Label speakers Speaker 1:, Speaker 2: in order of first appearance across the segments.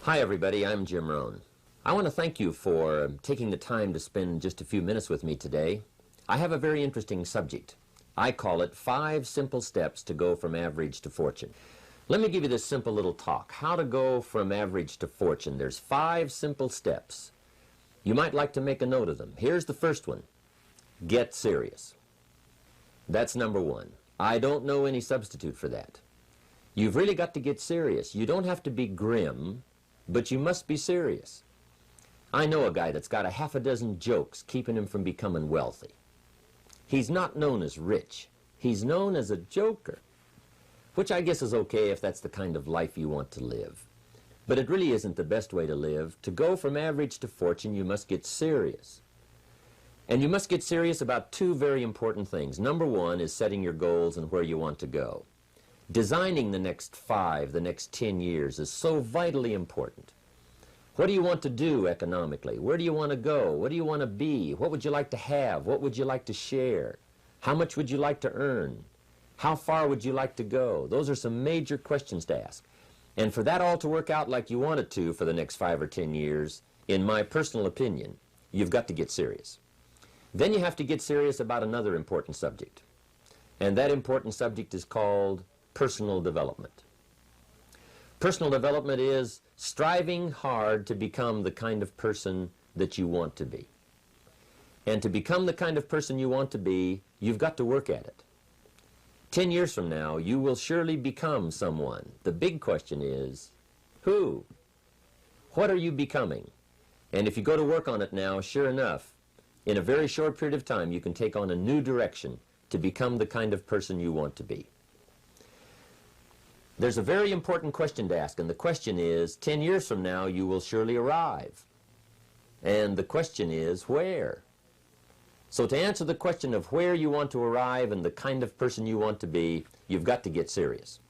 Speaker 1: Hi everybody, I'm Jim Rohn. I want to thank you for taking the time to spend just a few minutes with me today. I have a very interesting subject. I call it 5 Simple Steps to Go from Average to Fortune. Let me give you this simple little talk. How to go from average to fortune. There's 5 simple steps. You might like to make a note of them. Here's the first one. Get serious. That's number 1. I don't know any substitute for that. You've really got to get serious. You don't have to be grim, but you must be serious. I know a guy that's got a half a dozen jokes keeping him from becoming wealthy. He's not known as rich. He's known as a joker, which I guess is okay if that's the kind of life you want to live. But it really isn't the best way to live. To go from average to fortune, you must get serious. And you must get serious about 2 very important things. Number 1 is setting your goals and where you want to go. Designing the next 5, the next 10 years is so vitally important. What do you want to do economically? Where do you want to go? What do you want to be? What would you like to have? What would you like to share? How much would you like to earn? How far would you like to go? Those are some major questions to ask. And for that all to work out like you want it to for the next 5 or 10 years, in my personal opinion, you've got to get serious. Then you have to get serious about another important subject. And that important subject is called personal development. Personal development is striving hard to become the kind of person that you want to be. And to become the kind of person you want to be, you've got to work at it. 10 years from now, you will surely become someone. The big question is, who? What are you becoming? And if you go to work on it now, sure enough, in a very short period of time, you can take on a new direction to become the kind of person you want to be. There's a very important question to ask, and the question is, 10 years from now, you will surely arrive. And the question is, where? So to answer the question of where you want to arrive and the kind of person you want to be, you've got to get serious.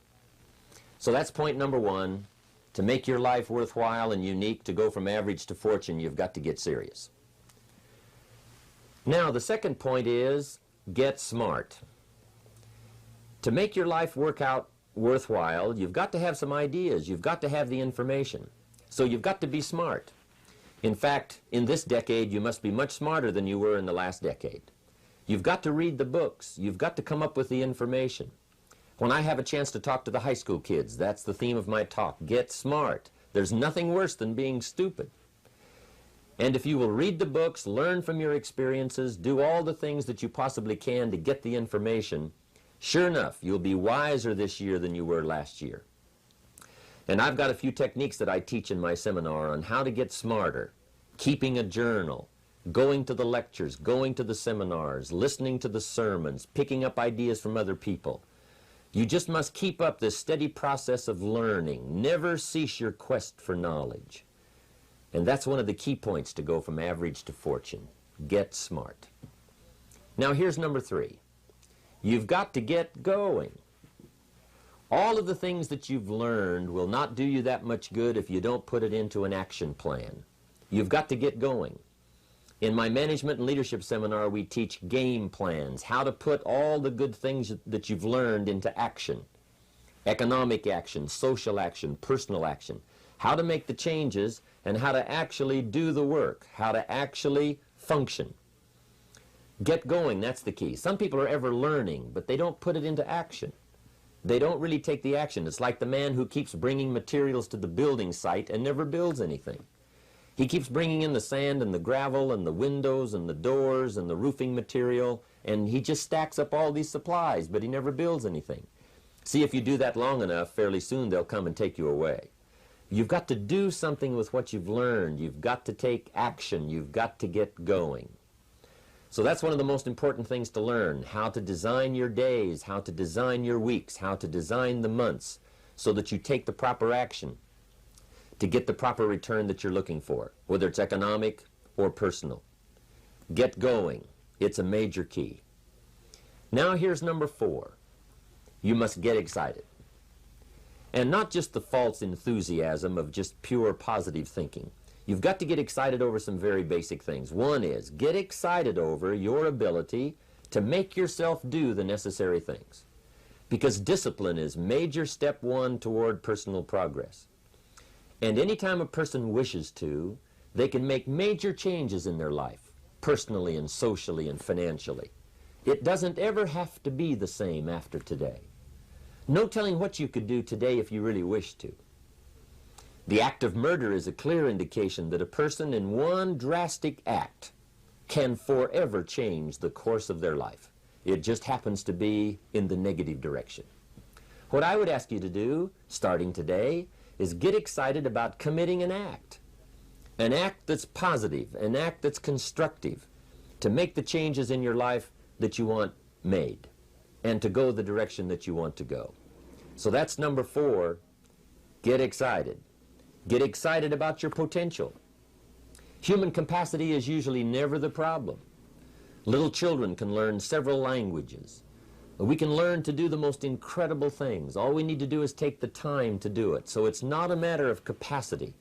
Speaker 1: So that's point number 1. To make your life worthwhile and unique, to go from average to fortune, you've got to get serious. Now, the second point is, get smart. To make your life work out worthwhile, you've got to have some ideas. You've got to have the information. So you've got to be smart. In fact, in this decade, you must be much smarter than you were in the last decade. You've got to read the books. You've got to come up with the information. When I have a chance to talk to the high school kids, that's the theme of my talk. Get smart. There's nothing worse than being stupid. And if you will read the books, learn from your experiences, do all the things that you possibly can to get the information, sure enough, you'll be wiser this year than you were last year. And I've got a few techniques that I teach in my seminar on how to get smarter, keeping a journal, going to the lectures, going to the seminars, listening to the sermons, picking up ideas from other people. You just must keep up this steady process of learning. Never cease your quest for knowledge. And that's one of the key points to go from average to fortune. Get smart. Now here's number 3. You've got to get going. All of the things that you've learned will not do you that much good if you don't put it into an action plan. You've got to get going. In my management and leadership seminar, we teach game plans, how to put all the good things that you've learned into action. Economic action, social action, personal action. How to make the changes and how to actually do the work, how to actually function. Get going, that's the key. Some people are ever learning, but they don't put it into action. They don't really take the action. It's like the man who keeps bringing materials to the building site and never builds anything. He keeps bringing in the sand and the gravel and the windows and the doors and the roofing material, and he just stacks up all these supplies, but he never builds anything. See, if you do that long enough, fairly soon they'll come and take you away. You've got to do something with what you've learned. You've got to take action. You've got to get going. So that's one of the most important things to learn, how to design your days, how to design your weeks, how to design the months so that you take the proper action to get the proper return that you're looking for, whether it's economic or personal. Get going. It's a major key. Now here's number 4. You must get excited. And not just the false enthusiasm of just pure positive thinking. You've got to get excited over some very basic things. One is, get excited over your ability to make yourself do the necessary things. Because discipline is major step 1 toward personal progress. And anytime a person wishes to, they can make major changes in their life, personally and socially and financially. It doesn't ever have to be the same after today. No telling what you could do today if you really wish to. The act of murder is a clear indication that a person in one drastic act can forever change the course of their life. It just happens to be in the negative direction. What I would ask you to do, starting today, is get excited about committing an act that's positive, an act that's constructive, to make the changes in your life that you want made, and to go the direction that you want to go. So that's number 4, get excited. Get excited about your potential. Human capacity is usually never the problem. Little children can learn several languages. We can learn to do the most incredible things. All we need to do is take the time to do it. So it's not a matter of capacity.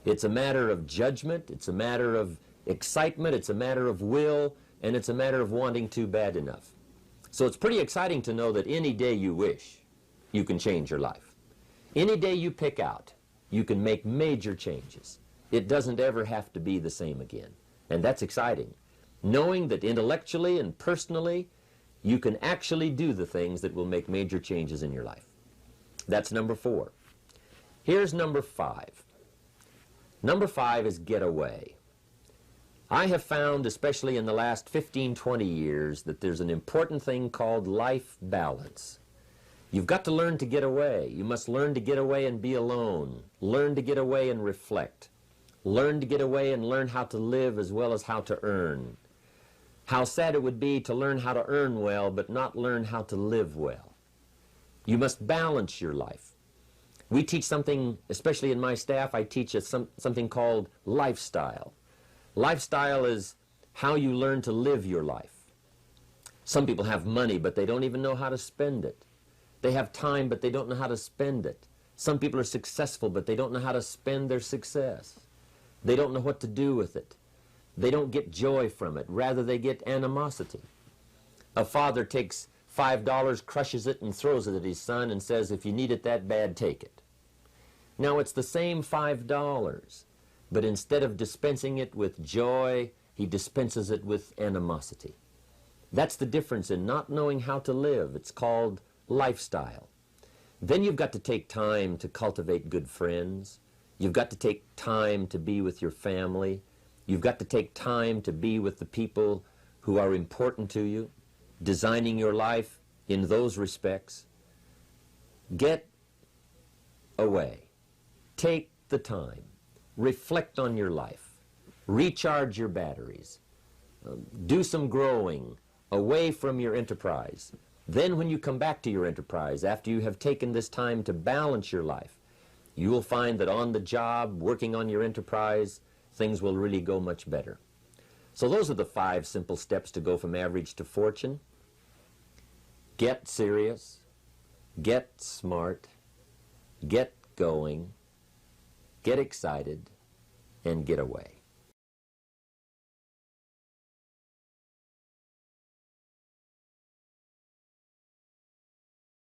Speaker 1: It's a matter of judgment. It's a matter of excitement. It's a matter of will. And it's a matter of wanting to bad enough. So it's pretty exciting to know that any day you wish, you can change your life. Any day you pick out, you can make major changes. It doesn't ever have to be the same again. And that's exciting. Knowing that intellectually and personally, you can actually do the things that will make major changes in your life. That's number 4. Here's number 5. Number 5 is get away. I have found, especially in the last 15, 20 years, that there's an important thing called life balance. You've got to learn to get away. You must learn to get away and be alone. Learn to get away and reflect. Learn to get away and learn how to live as well as how to earn. How sad it would be to learn how to earn well but not learn how to live well. You must balance your life. We teach something, especially in my staff, I teach something called lifestyle. Lifestyle is how you learn to live your life. Some people have money, but they don't even know how to spend it. They have time, but they don't know how to spend it. Some people are successful, but they don't know how to spend their success. They don't know what to do with it. They don't get joy from it. Rather, they get animosity. A father takes $5, crushes it, and throws it at his son and says, if you need it that bad, take it. Now, it's the same $5, but instead of dispensing it with joy, he dispenses it with animosity. That's the difference in not knowing how to live. It's called lifestyle. Then you've got to take time to cultivate good friends. You've got to take time to be with your family. You've got to take time to be with the people who are important to you, designing your life in those respects. Get away. Take the time. Reflect on your life. Recharge your batteries. Do some growing away from your enterprise. Then when you come back to your enterprise, after you have taken this time to balance your life, you will find that on the job, working on your enterprise, things will really go much better. So those are the 5 simple steps to go from average to fortune. Get serious, get smart, get going, get excited, and get away.